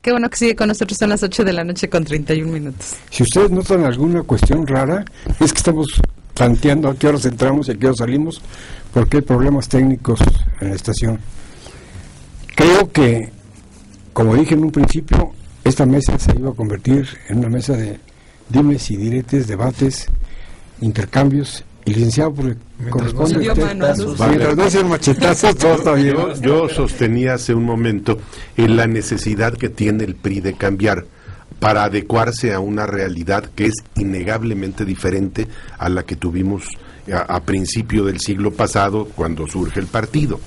Qué bueno que sigue con nosotros, son las 8 de la noche con 31 minutos. Si ustedes notan alguna cuestión rara, es que estamos planteando a qué horas entramos y a qué horas salimos, porque hay problemas técnicos en la estación. Creo que, como dije en un principio, esta mesa se iba a convertir en una mesa de dimes y diretes, debates, intercambios, y licenciado, porque corresponde a usted. Mientras no sean machetazos, todo está bien. Yo sostenía hace un momento la necesidad que tiene el PRI de cambiar para adecuarse a una realidad que es innegablemente diferente a la que tuvimos a principio del siglo pasado, cuando surge el partido.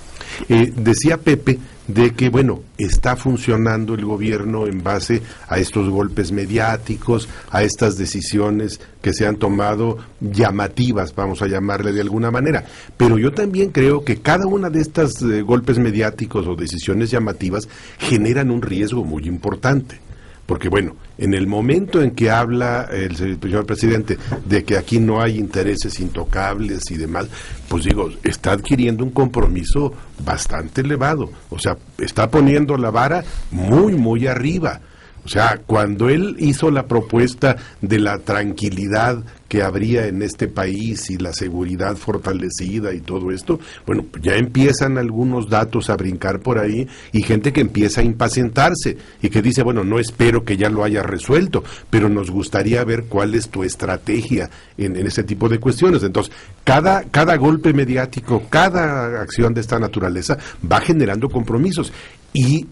Decía Pepe de que, bueno, está funcionando el gobierno en base a estos golpes mediáticos, a estas decisiones que se han tomado llamativas, vamos a llamarle de alguna manera. Pero yo también creo que cada una de estas golpes mediáticos o decisiones llamativas generan un riesgo muy importante. Porque, bueno, en el momento en que habla el señor presidente de que aquí no hay intereses intocables y demás, pues digo, está adquiriendo un compromiso bastante elevado. O sea, está poniendo la vara muy, muy arriba. O sea, cuando él hizo la propuesta de la tranquilidad que habría en este país y la seguridad fortalecida y todo esto, bueno, ya empiezan algunos datos a brincar por ahí y gente que empieza a impacientarse y que dice, bueno, no espero que ya lo haya resuelto, pero nos gustaría ver cuál es tu estrategia en ese tipo de cuestiones. Entonces, cada golpe mediático, cada acción de esta naturaleza va generando compromisos. Y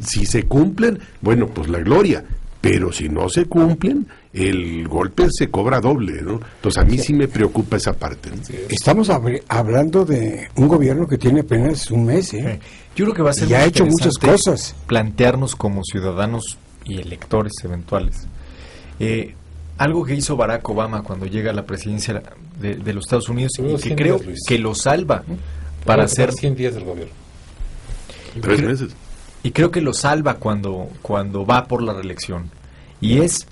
si se cumplen, bueno, pues la gloria, pero si no se cumplen, el golpe se cobra doble, ¿no? Entonces a mí sí me preocupa esa parte, ¿no? Estamos hablando de un gobierno que tiene apenas un mes, ¿eh? Yo creo que va a ser y ha hecho muchas cosas. Plantearnos como ciudadanos y electores eventuales. Algo que hizo Barack Obama cuando llega a la presidencia de los Estados Unidos y que creo que lo salva para hacer 100 días del gobierno. 3 meses. Y creo que lo salva cuando va por la reelección. Y es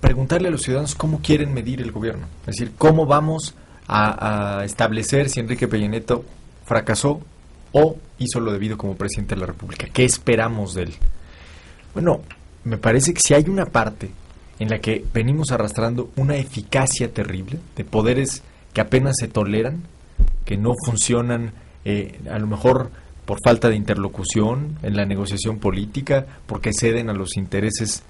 preguntarle a los ciudadanos cómo quieren medir el gobierno. Es decir, cómo vamos a establecer si Enrique Peña Nieto fracasó o hizo lo debido como presidente de la República. ¿Qué esperamos de él? Bueno, me parece que si hay una parte en la que venimos arrastrando una eficacia terrible de poderes que apenas se toleran, que no funcionan, a lo mejor por falta de interlocución en la negociación política, porque ceden a los intereses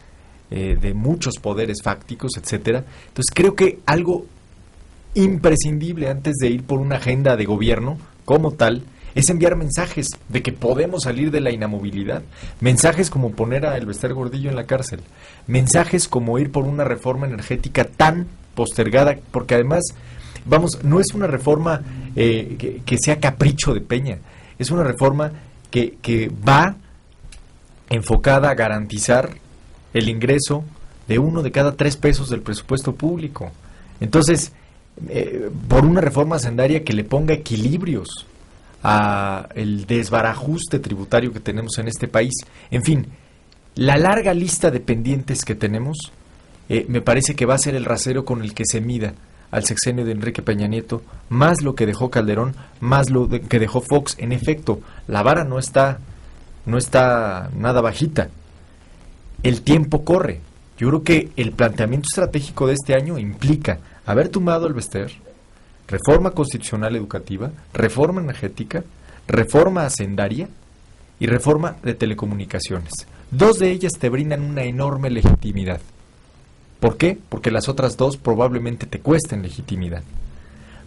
de muchos poderes fácticos, etcétera. Entonces creo que algo imprescindible antes de ir por una agenda de gobierno como tal es enviar mensajes de que podemos salir de la inamovilidad, mensajes como poner a Elbester Gordillo en la cárcel, mensajes como ir por una reforma energética tan postergada, porque además, vamos, no es una reforma que sea capricho de Peña. Es una reforma que va enfocada a garantizar el ingreso de 1 de cada 3 pesos del presupuesto público. Entonces, por una reforma hacendaria que le ponga equilibrios a el desbarajuste tributario que tenemos en este país. En fin, la larga lista de pendientes que tenemos me parece que va a ser el rasero con el que se mida al sexenio de Enrique Peña Nieto, más lo que dejó Calderón, más lo que dejó Fox. En efecto, la vara no está nada bajita. El tiempo corre. Yo creo que el planteamiento estratégico de este año implica haber tumbado el Bester, reforma constitucional educativa, reforma energética, reforma hacendaria y reforma de telecomunicaciones. 2 de ellas te brindan una enorme legitimidad. ¿Por qué? Porque las otras 2 probablemente te cuesten legitimidad.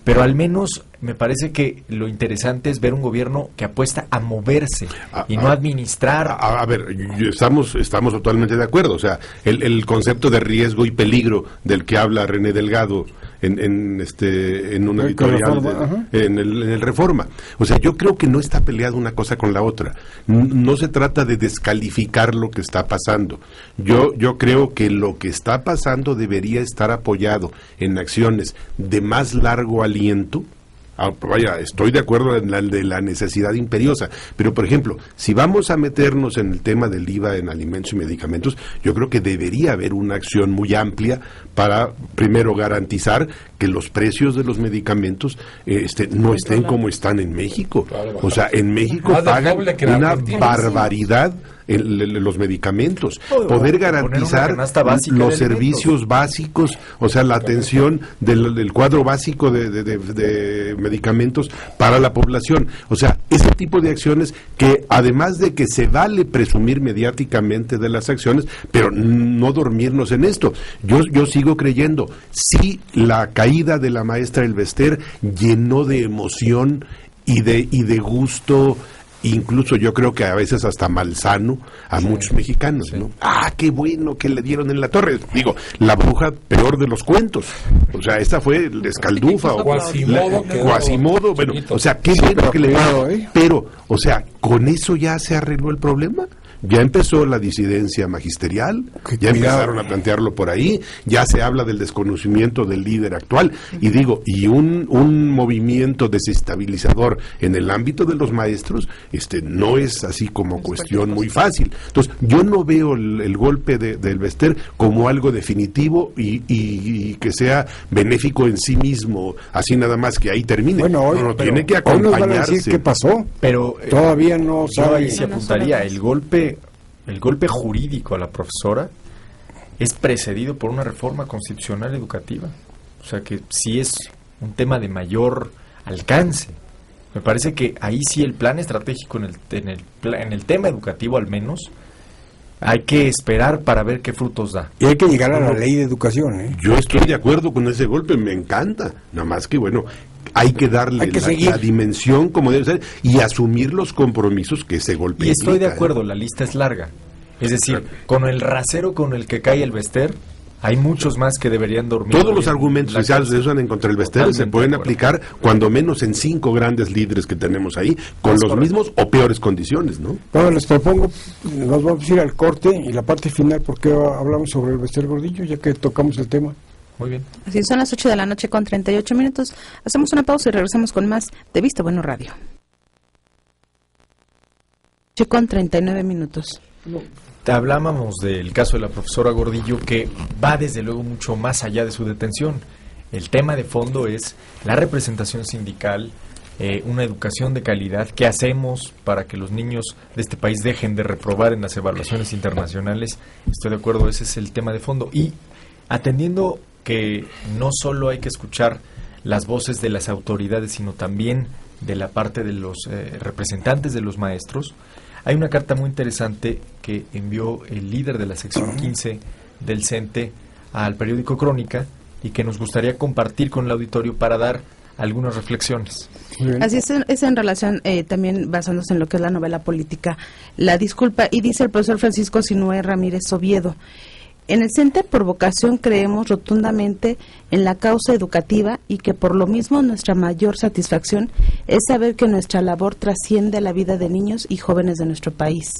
Pero al menos me parece que lo interesante es ver un gobierno que apuesta a moverse y no a administrar. A ver, estamos totalmente de acuerdo. O sea, el concepto de riesgo y peligro del que habla René Delgado en un editorial en el Reforma. O sea, yo creo que no está peleada una cosa con la otra. No se trata de descalificar lo que está pasando. Yo creo que lo que está pasando debería estar apoyado en acciones de más largo aliento. Vaya, estoy de acuerdo en la necesidad imperiosa, pero por ejemplo, si vamos a meternos en el tema del IVA en alimentos y medicamentos, yo creo que debería haber una acción muy amplia para, primero, garantizar que los precios de los medicamentos no estén como están en México. O sea, en México pagan una barbaridad los medicamentos, O poder poner una garantizar canasta básica los de alimentos. servicios básicos, o sea, la atención del cuadro básico de medicamentos para la población. O sea, ese tipo de acciones que, además de que se vale presumir mediáticamente de las acciones, pero no dormirnos en esto. Yo sigo creyendo, sí, la caída de la maestra Elvester llenó de emoción y de gusto, incluso yo creo que a veces hasta malsano a muchos mexicanos, ¿no? Ah, qué bueno que le dieron en la torre. Digo, la bruja peor de los cuentos. O sea, esta fue Escaldufa o Quasimodo, bueno, o sea, qué bueno que le dieron. Pero, o sea, ¿con eso ya se arregló el problema? Ya empezó la disidencia magisterial, ya empezaron a plantearlo por ahí, ya se habla del desconocimiento del líder actual, y digo, y un movimiento desestabilizador en el ámbito de los maestros, no es así como cuestión muy fácil. Entonces, yo no veo el golpe de Elvester como algo definitivo y que sea benéfico en sí mismo, así nada más que ahí termine. Bueno, hoy, no, tiene que hoy nos van a acompañarse. decir qué pasó, Pero todavía no yo ahí sabe. se apuntaría, el golpe jurídico a la profesora es precedido por una reforma constitucional educativa. O sea que sí es un tema de mayor alcance. Me parece que ahí sí el plan estratégico en el tema educativo al menos hay que esperar para ver qué frutos da. Y hay que llegar a la ley de educación, ¿eh? Yo estoy de acuerdo con ese golpe, me encanta. Nada más que, bueno, hay que darle la dimensión como debe ser y asumir los compromisos que ese golpe Y estoy de implica, acuerdo, la lista es larga. Es decir, con el rasero con el que cae Elvester, hay muchos más que deberían dormir. Todos los argumentos que se usan en contra del Elvester se pueden aplicar cuando menos en 5 grandes líderes que tenemos ahí, con los mismos o peores condiciones, ¿no? Bueno, les propongo, nos vamos a ir al corte y la parte final, porque hablamos sobre Elvester Gordillo, ya que tocamos el tema. Muy bien. Así son las 8 de la noche con 38 minutos. Hacemos una pausa y regresamos con más de Visto Bueno Radio. 8 con 39 minutos. Hablábamos del caso de la profesora Gordillo, que va desde luego mucho más allá de su detención. El tema de fondo es la representación sindical, una educación de calidad. ¿Qué hacemos para que los niños de este país dejen de reprobar en las evaluaciones internacionales? Estoy de acuerdo, ese es el tema de fondo. Y atendiendo que no solo hay que escuchar las voces de las autoridades, sino también de la parte de los representantes de los maestros, hay una carta muy interesante que envió el líder de la sección 15 del CENTE al periódico Crónica y que nos gustaría compartir con el auditorio para dar algunas reflexiones. Así es en relación, también basándose en lo que es la novela política, La Disculpa, y dice el profesor Francisco Sinué Ramírez Oviedo: en el CENTE, por vocación, creemos rotundamente en la causa educativa y que por lo mismo nuestra mayor satisfacción es saber que nuestra labor trasciende la vida de niños y jóvenes de nuestro país.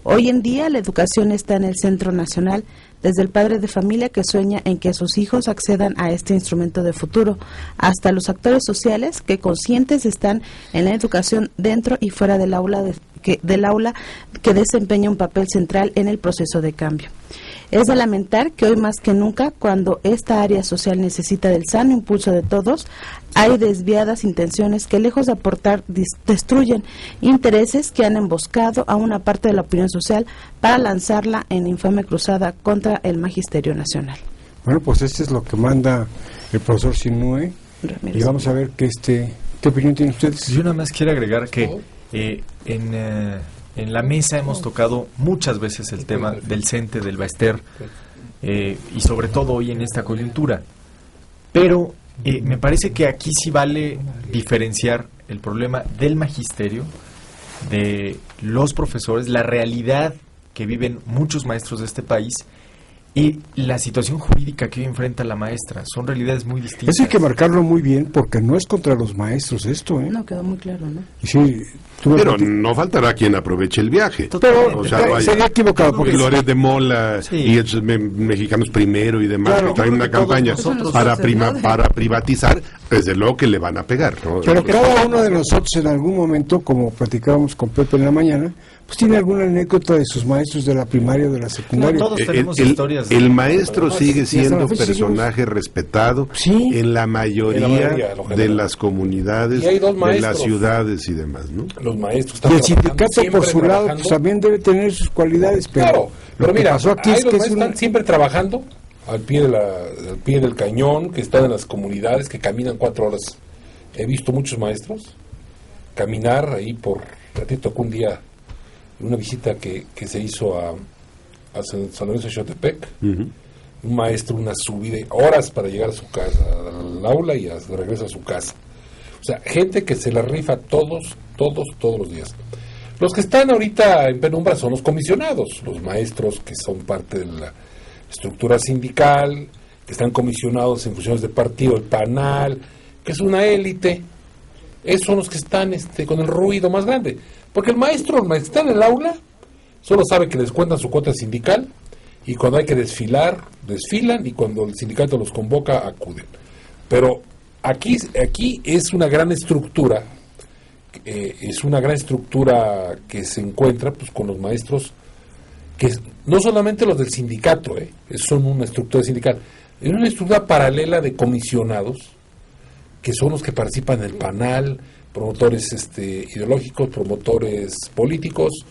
Hoy en día la educación está en el centro nacional, desde el padre de familia que sueña en que sus hijos accedan a este instrumento de futuro, hasta los actores sociales que conscientes están en la educación dentro y fuera del aula que desempeña un papel central en el proceso de cambio. Es de lamentar que hoy más que nunca, cuando esta área social necesita del sano impulso de todos, hay desviadas intenciones que, lejos de aportar, destruyen intereses que han emboscado a una parte de la opinión social para lanzarla en infame cruzada contra el magisterio nacional. Bueno, pues este es lo que manda el profesor Sinué, y vamos a ver qué opinión tienen ustedes. Yo nada más quiero agregar que en la mesa hemos tocado muchas veces el tema del CENTE, del Elvester, y sobre todo hoy en esta coyuntura. Pero me parece que aquí sí vale diferenciar el problema del magisterio, de los profesores, la realidad que viven muchos maestros de este país y la situación jurídica que hoy enfrenta la maestra. Son realidades muy distintas. Eso hay que marcarlo muy bien, porque no es contra los maestros esto, ¿eh? No, quedó muy claro, ¿no? Y sí, pero no faltará quien aproveche el viaje. Pero, o sea, sería equivocado, porque Flores de Mola y esos Mexicanos Primero y demás, Claro, que traen una campaña para privatizar, desde luego que le van a pegar, ¿no? Pero cada uno de nosotros en algún momento, como platicábamos con Pepe en la mañana, pues tiene alguna anécdota de sus maestros de la primaria o de la secundaria. No, todos tenemos historias. El maestro sigue siendo hasta la fecha personaje respetado Sí. en la mayoría lo general. de las comunidades, Y hay dos de maestros. las ciudades y demás, ¿no? Los maestros Y están el sindicato siempre por su lado trabajando. pues también debe tener sus cualidades, pero Claro, lo pero que mira, pasó aquí ahí es los que es maestros un... están siempre trabajando al pie del cañón, que están en las comunidades, que caminan 4 horas. He visto muchos maestros caminar ahí por... A ti tocó un día una visita que se hizo a San Lorenzo de Xotepec. Ujú. Un maestro, una subida, horas para llegar a su casa, al aula y de regreso a su casa. O sea, gente que se la rifa todos los días. Los que están ahorita en penumbra son los comisionados, los maestros que son parte de la estructura sindical, que están comisionados en funciones de partido, el PANAL, que es una élite. Esos son los que están con el ruido más grande. Porque el maestro que está en el aula, solo sabe que les cuentan su cuota sindical, y cuando hay que desfilar, desfilan, y cuando el sindicato los convoca, acuden. Pero aquí es una gran estructura, que se encuentra pues con los maestros, que no solamente los del sindicato, son una estructura sindical, es una estructura paralela de comisionados, que son los que participan en el PANAL, promotores ideológicos, promotores políticos,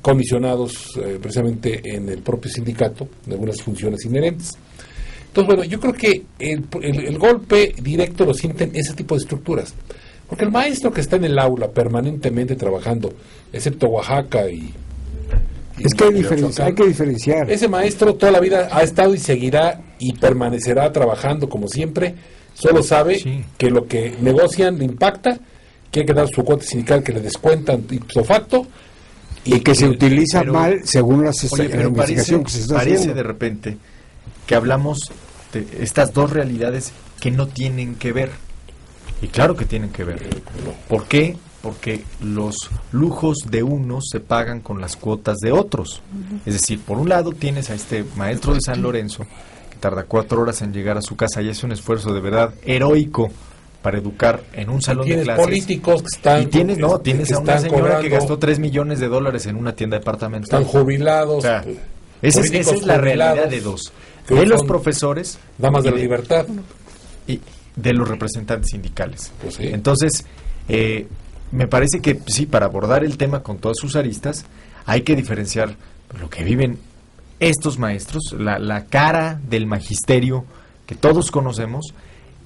comisionados precisamente en el propio sindicato, de algunas funciones inherentes. Entonces, bueno, yo creo que el golpe directo lo sienten ese tipo de estructuras. Porque el maestro que está en el aula permanentemente trabajando, excepto Oaxaca y Es que hay que diferenciar. ese maestro toda la vida ha estado y seguirá y permanecerá trabajando como siempre. Solo sabe Sí. que lo que negocian le impacta, que hay que dar su cuota sindical que le descuentan ipso facto. Y que se utiliza pero- mal según la Oye, pero investigación que se está parece haciendo. de repente que hablamos de estas dos realidades que no tienen que ver. Y claro que tienen que ver. ¿Por qué? Porque los lujos de unos se pagan con las cuotas de otros. Es decir, por un lado tienes a este maestro de San Lorenzo, que tarda 4 horas en llegar a su casa y es un esfuerzo de verdad heroico para educar en un salón de Tienes clases. políticos que están... Y tienes a una están señora que cobrando, gastó $3 millones en una tienda departamental. están jubilados, O sea, pues, esa políticos es la realidad jubilados, de dos. que De los son profesores damas de y la libertad. y de los representantes sindicales. Pues sí. Entonces, me parece que sí, para abordar el tema con todas sus aristas, hay que diferenciar lo que viven estos maestros, la cara del magisterio que todos conocemos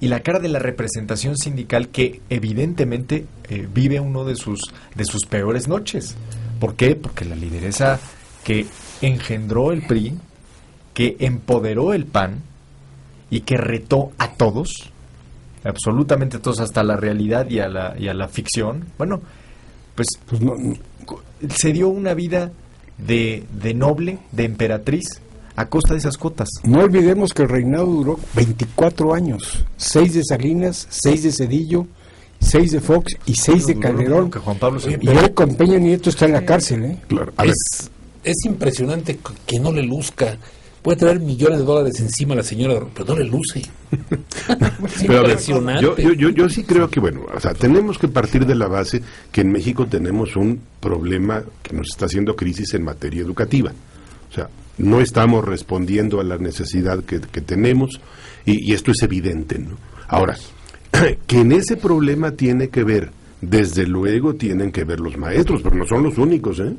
y la cara de la representación sindical que evidentemente vive uno de sus peores noches. ¿Por qué? Porque la lideresa que engendró el PRI, que empoderó el PAN y que retó a todos, absolutamente a todos, hasta la realidad y a la ficción, bueno, pues Pues no, se dio una vida de noble, de emperatriz, a costa de esas cuotas. no olvidemos que el reinado duró 24 años. 6 de Salinas, 6 de Cedillo, 6 de Fox y 6 de Duró lo Calderón. mismo que Juan Pablo II. Y hoy con Peña Nieto está en la cárcel, ¿eh? Claro. A ver, Es impresionante que no le luzca. Puede traer millones de dólares encima a la señora, pero no le luce. Es pero a ver, impresionante. yo sí creo que, bueno, o sea, tenemos que partir de la base que en México tenemos un problema que nos está haciendo crisis en materia educativa. O sea, no estamos respondiendo a la necesidad que tenemos y esto es evidente, ¿no? Ahora, que en ese problema tiene que ver, desde luego tienen que ver los maestros, pero no son los únicos, ¿eh?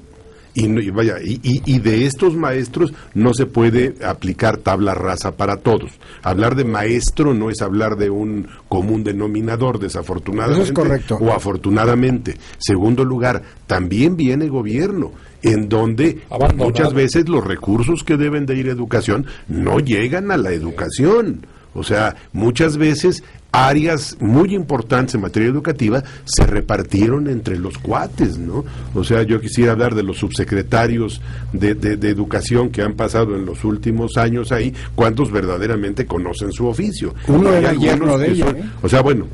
Y de estos maestros no se puede aplicar tabla rasa para todos. Hablar de maestro no es hablar de un común denominador, desafortunadamente. Eso es correcto. O afortunadamente. Segundo lugar, también viene gobierno, en donde Abandonado. muchas veces los recursos que deben de ir a educación no llegan a la educación. O sea, muchas veces áreas muy importantes en materia educativa se repartieron entre los cuates, ¿no? O sea, yo quisiera hablar de los subsecretarios de educación que han pasado en los últimos años ahí, cuántos verdaderamente conocen su oficio. Uno Hay era algunos yerno de que ella, son- ¿eh? O sea, bueno,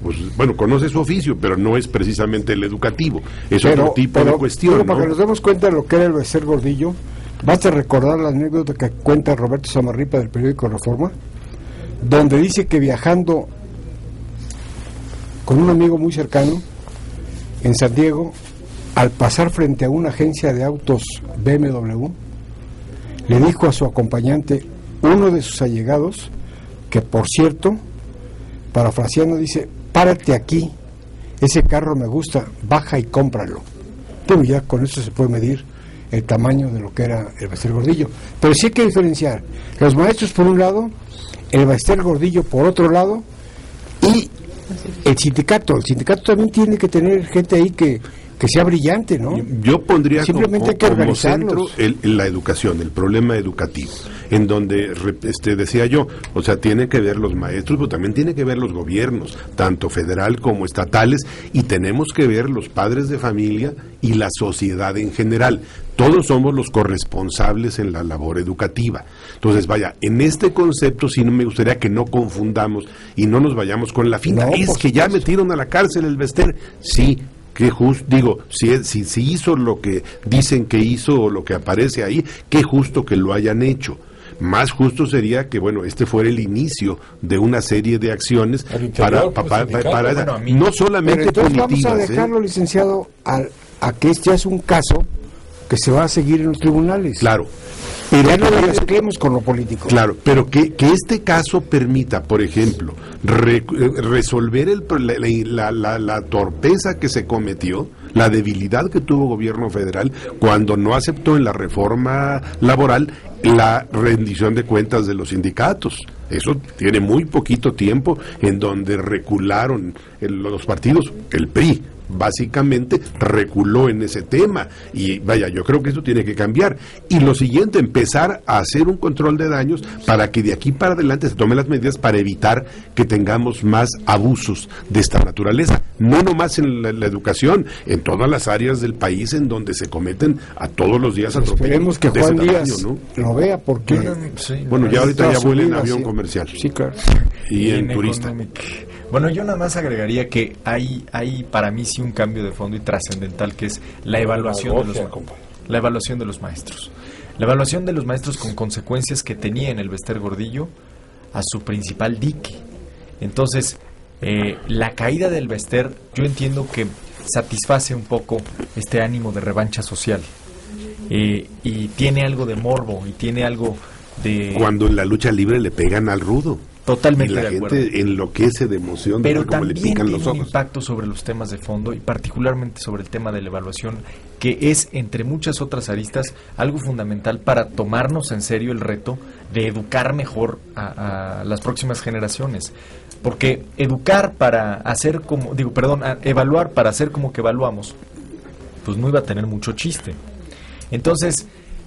conoce su oficio, pero no es precisamente el educativo, es otro tipo de cuestión, pero para ¿no? que nos demos cuenta de lo que era el Becer Gordillo, basta recordar la anécdota que cuenta Roberto Samarripa del periódico Reforma, donde dice que viajando con un amigo muy cercano en San Diego, al pasar frente a una agencia de autos BMW, le dijo a su acompañante, uno de sus allegados, que por cierto, parafraseando, dice: párate aquí, ese carro me gusta, baja y cómpralo. Pero ya con eso se puede medir el tamaño de lo que era el Ballester Gordillo. Pero sí hay que diferenciar los maestros por un lado, el Ballester Gordillo por otro lado, y el sindicato. El sindicato también tiene que tener gente ahí que sea brillante, ¿no? Yo pondría simplemente hay que como centro organizarlos. la educación, el problema educativo, en donde decía yo, o sea, tiene que ver los maestros, pero también tiene que ver los gobiernos, tanto federal como estatales, y tenemos que ver los padres de familia y la sociedad en general. Todos somos los corresponsables en la labor educativa. Entonces, vaya, en este concepto sí no me gustaría que no confundamos y no nos vayamos con la finta. No, es que ya metieron a la cárcel el Ballester. Sí, qué justo, digo, si hizo lo que dicen que hizo o lo que aparece ahí, qué justo que lo hayan hecho. Más justo sería que, bueno, este fuera el inicio de una serie de acciones para no solamente pero entonces vamos a punitivas. dejarlo, licenciado, a que este es un caso que se va a seguir en los tribunales. Claro. Pero ya no lo mezclemos con lo político. Claro, pero que este caso permita, por ejemplo, resolver la torpeza que se cometió, la debilidad que tuvo el gobierno federal cuando no aceptó en la reforma laboral la rendición de cuentas de los sindicatos. Eso tiene muy poquito tiempo, en donde recularon los partidos, el PRI básicamente reculó en ese tema, y vaya, yo creo que eso tiene que cambiar. Y lo siguiente, empezar a hacer un control de daños para que de aquí para adelante se tomen las medidas para evitar que tengamos más abusos de esta naturaleza, no nomás en la educación, en todas las áreas del país en donde se cometen a todos los días atropellos. Esperemos que de ese Juan tamaño, Díaz ¿no? lo vea, porque Bueno, ya ahorita ya Estados vuela en Unidos, avión sí. comercial. Sí, claro. Y en turista. Bueno, yo nada más agregaría que hay para mí sí un cambio de fondo y trascendental, que es la evaluación de los maestros. La evaluación de los maestros con consecuencias que tenía en el Ballester Gordillo a su principal dique. Entonces, la caída del Ballester, yo entiendo que satisface un poco este ánimo de revancha social. Y tiene algo de morbo, y tiene algo de... Cuando en la lucha libre le pegan al rudo. Totalmente y la de acuerdo. gente enloquece de emoción, pero de cómo le también pican tiene los un ojos. impacto sobre los temas de fondo y particularmente sobre el tema de la evaluación, que es, entre muchas otras aristas, algo fundamental para tomarnos en serio el reto de educar mejor a las próximas generaciones. Porque educar para hacer como, evaluar para hacer como que evaluamos, pues no iba a tener mucho chiste. Entonces,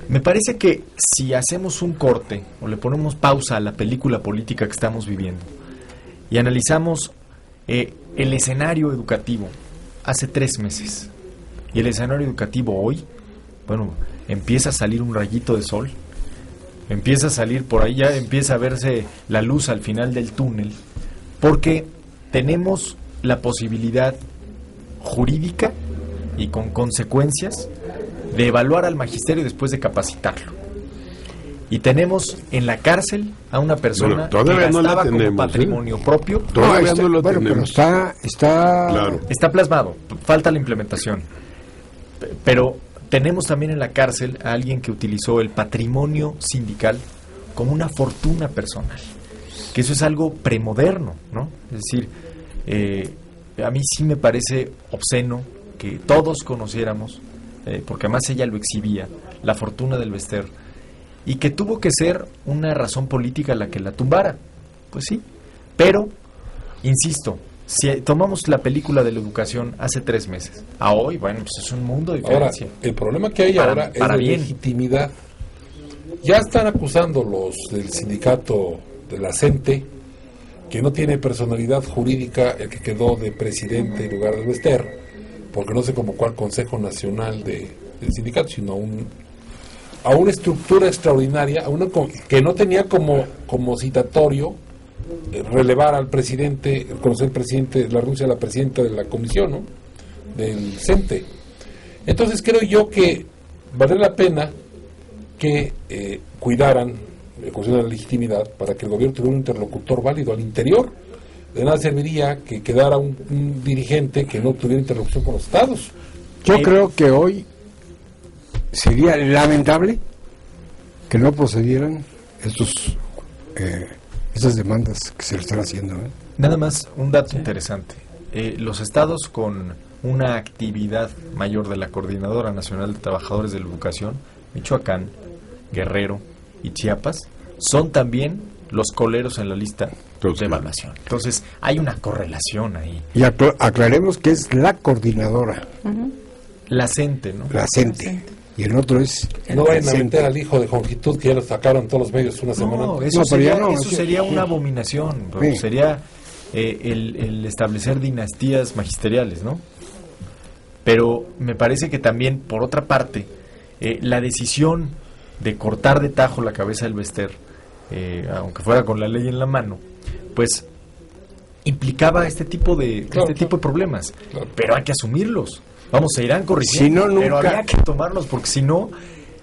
me parece que si hacemos un corte o le ponemos pausa a la película política que estamos viviendo y analizamos el escenario educativo hace 3 meses y el escenario educativo hoy, bueno, empieza a salir un rayito de sol, empieza a salir por ahí, ya empieza a verse la luz al final del túnel, porque tenemos la posibilidad jurídica y con consecuencias de evaluar al magisterio después de capacitarlo. Y tenemos en la cárcel a una persona que gastaba como patrimonio propio. Todavía no lo tenemos. Pero Claro. Está plasmado, falta la implementación. Pero tenemos también en la cárcel a alguien que utilizó el patrimonio sindical como una fortuna personal. Que eso es algo premoderno, ¿no? Es decir, a mí sí me parece obsceno que todos conociéramos, porque además ella lo exhibía, la fortuna del Ballester, y que tuvo que ser una razón política la que la tumbara. Pues sí, pero, insisto, si tomamos la película de la educación hace 3 meses, a hoy, bueno, pues es un mundo de diferencia. Ahora, el problema que hay ahora es la legitimidad. Ya están acusando los del sindicato de la CENTE, que no tiene personalidad jurídica el que quedó de presidente en lugar del Ballester, porque no se convocó al Consejo Nacional del Sindicato, sino a una estructura extraordinaria, que no tenía como citatorio relevar al presidente, conocer el presidente, la renuncia a la presidenta de la comisión, ¿no?, del CENTE. Entonces creo yo que vale la pena que cuidaran la cuestión de la legitimidad para que el gobierno tuviera un interlocutor válido al interior. De nada serviría que quedara un dirigente que no tuviera interlocución con los estados. Yo creo que hoy sería lamentable que no procedieran esas demandas que se le están haciendo. Nada más un dato interesante. Los estados con una actividad mayor de la Coordinadora Nacional de Trabajadores de la Educación, Michoacán, Guerrero y Chiapas, son también los coleros en la lista de evaluación. Entonces, hay una correlación ahí. Y aclaremos que es la coordinadora. La CENTE, ¿no? La CENTE. Y el otro es... No vayan a meter al hijo de Jongitud, que ya lo sacaron todos los medios una semana No, antes. eso sería, no, eso sería una abominación. Sí. Sería el establecer dinastías magisteriales, ¿no? Pero me parece que también, por otra parte, la decisión de cortar de tajo la cabeza del Bester, aunque fuera con la ley en la mano, pues implicaba este tipo de tipo de problemas. Claro. Pero hay que asumirlos. Vamos, se irán corrigiendo, Si no, pero nunca. había que tomarlos, porque si no,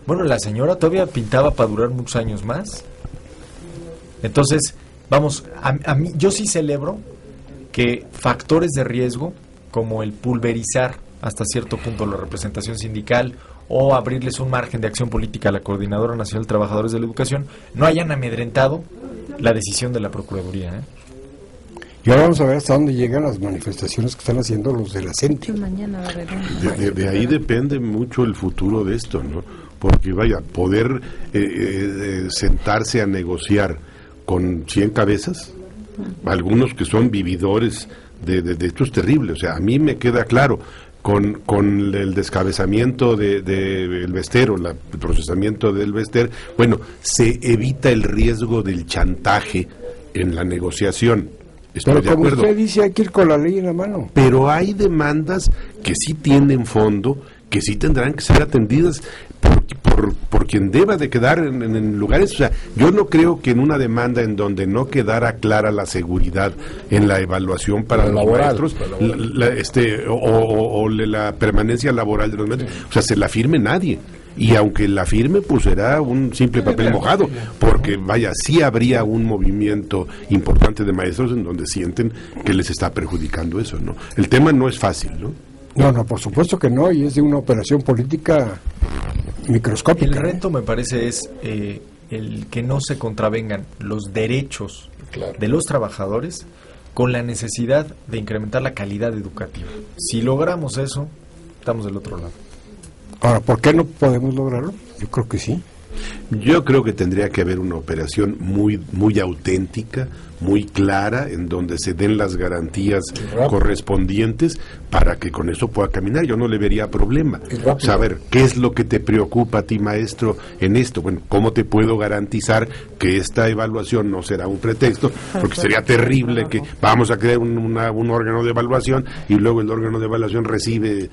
bueno, la señora todavía pintaba para durar muchos años más. Entonces, vamos, a mí, yo sí celebro que factores de riesgo, como el pulverizar hasta cierto punto la representación sindical o abrirles un margen de acción política a la Coordinadora Nacional de Trabajadores de la Educación, no hayan amedrentado la decisión de la Procuraduría, ¿eh? Y ahora vamos a ver hasta dónde llegan las manifestaciones que están haciendo los de la CENTE. Mañana va a haber una. De ahí depende mucho el futuro de esto, ¿no? Porque vaya, poder sentarse a negociar con 100 cabezas, algunos que son vividores de esto es terrible. O sea, a mí me queda claro, con el descabezamiento del Bester, o el procesamiento del Bester, bueno, se evita el riesgo del chantaje en la negociación. Estoy Pero de como acuerdo. usted dice, hay que ir con la ley en la mano. Pero hay demandas que sí tienen fondo, que sí tendrán que ser atendidas por quien deba de quedar en lugares. O sea, yo no creo que en una demanda en donde no quedara clara la seguridad en la evaluación para los maestros, la permanencia laboral de los maestros, o sea, se la firme nadie. Y aunque la firme, pues será un simple papel mojado, porque vaya, sí habría un movimiento importante de maestros en donde sienten que les está perjudicando eso, ¿no? El tema no es fácil, ¿no? No, por supuesto que no, y es de una operación política microscópica. El reto, me parece, es el que no se contravengan los derechos de los trabajadores con la necesidad de incrementar la calidad educativa. Si logramos eso, estamos del otro lado. Ahora, ¿por qué no podemos lograrlo? Yo creo que sí. Yo creo que tendría que haber una operación muy auténtica, muy clara, en donde se den las garantías correspondientes para que con eso pueda caminar. Yo no le vería problema. Saber qué es lo que te preocupa a ti, maestro, en esto. Bueno, ¿cómo te puedo garantizar que esta evaluación no será un pretexto? Porque sería terrible que vamos a crear un órgano de evaluación y luego el órgano de evaluación recibe,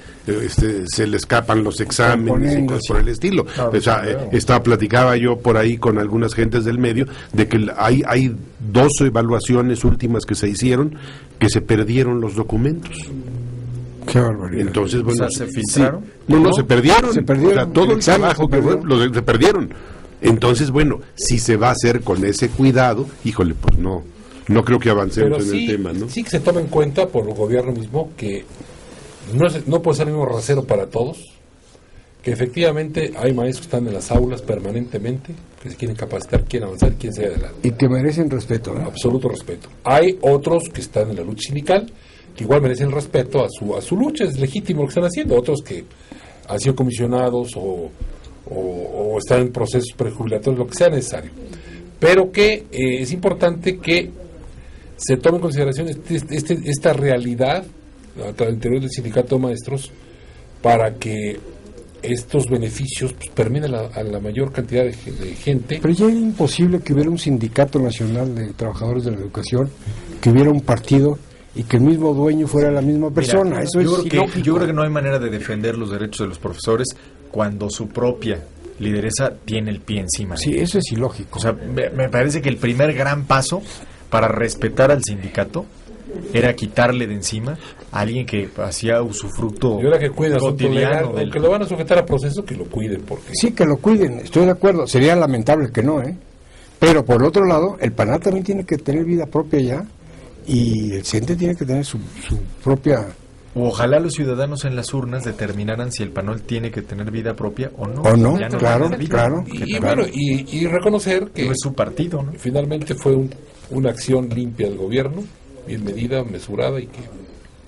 se le escapan los exámenes y cosas por el estilo. O sea, platicaba yo por ahí con algunas gentes del medio de que hay 2 evaluaciones últimas que se hicieron que se perdieron los documentos. Qué barbaridad. O Entonces, bueno, sea, ¿se filtraron? Sí. No, se perdieron. Se perdieron. O sea, todo el trabajo que se fue, se perdieron. Entonces, bueno, si se va a hacer con ese cuidado, híjole, pues no creo que avancemos Pero en el tema, ¿no? Sí que se toma en cuenta por el gobierno mismo que no puede ser el mismo rasero para todos, que efectivamente hay maestros que están en las aulas permanentemente, que se quieren capacitar, quieren avanzar, quieren seguir adelante. Y que merecen respeto, ¿no? Absoluto respeto. Hay otros que están en la lucha sindical, que igual merecen respeto a su lucha, es legítimo lo que están haciendo. Otros que han sido comisionados o están en procesos prejubilatorios, lo que sea necesario. Pero que es importante que se tome en consideración esta realidad al interior del sindicato de maestros para que estos beneficios pues, permiten a la mayor cantidad de gente. Pero ya era imposible que hubiera un sindicato nacional de trabajadores de la educación, que hubiera un partido y que el mismo dueño fuera la misma persona. Mira, eso yo es creo que no hay manera de defender los derechos de los profesores cuando su propia lideresa tiene el pie encima. Sí, eso es ilógico. O sea, me parece que el primer gran paso para respetar al sindicato era quitarle de encima a alguien que hacía usufructo Y ahora que cuiden asunto legal, cotidiano aunque lo van a sujetar a proceso, que lo cuiden, porque Sí, que lo cuiden, estoy de acuerdo. Sería lamentable que no, ¿eh? Pero por otro lado, el PANAT también tiene que tener vida propia ya, y el CENTE tiene que tener su propia ojalá los ciudadanos en las urnas determinaran si el PANOL tiene que tener vida propia o no. O no, Ya claro, va a tener vida, claro. Y bueno, y reconocer que es su partido, ¿no? finalmente fue una acción limpia del gobierno, bien medida, mesurada y que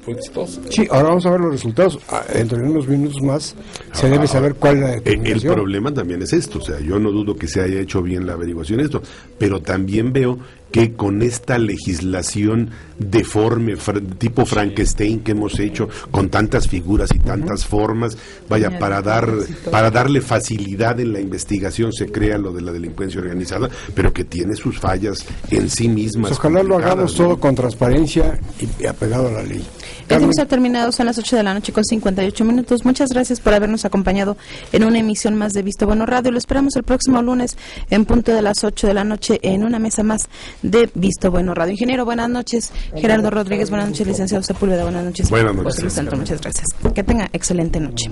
fue exitosa. Sí, ahora vamos a ver los resultados. Entre unos minutos más se debe saber cuál es la El determinación. problema también es esto, o sea, yo no dudo que se haya hecho bien la averiguación esto, pero también veo que con esta legislación deforme, tipo Frankenstein que hemos hecho, con tantas figuras y tantas formas, vaya, para darle facilidad en la investigación se crea lo de la delincuencia organizada, pero que tiene sus fallas en sí mismas. Pues ojalá lo hagamos ¿no? todo con transparencia y apegado a la ley. El tiempo se ha terminado, son las 8 de la noche con 58 minutos. Muchas gracias por habernos acompañado en una emisión más de Visto Bueno Radio. Lo esperamos el próximo lunes en punto de las 8 de la noche en una mesa más de Visto Bueno Radio. Ingeniero, buenas noches. Gerardo Rodríguez, buenas noches. Licenciado Sepúlveda, buenas noches. Buenas noches. José Luis Santos, muchas gracias. Que tenga excelente noche.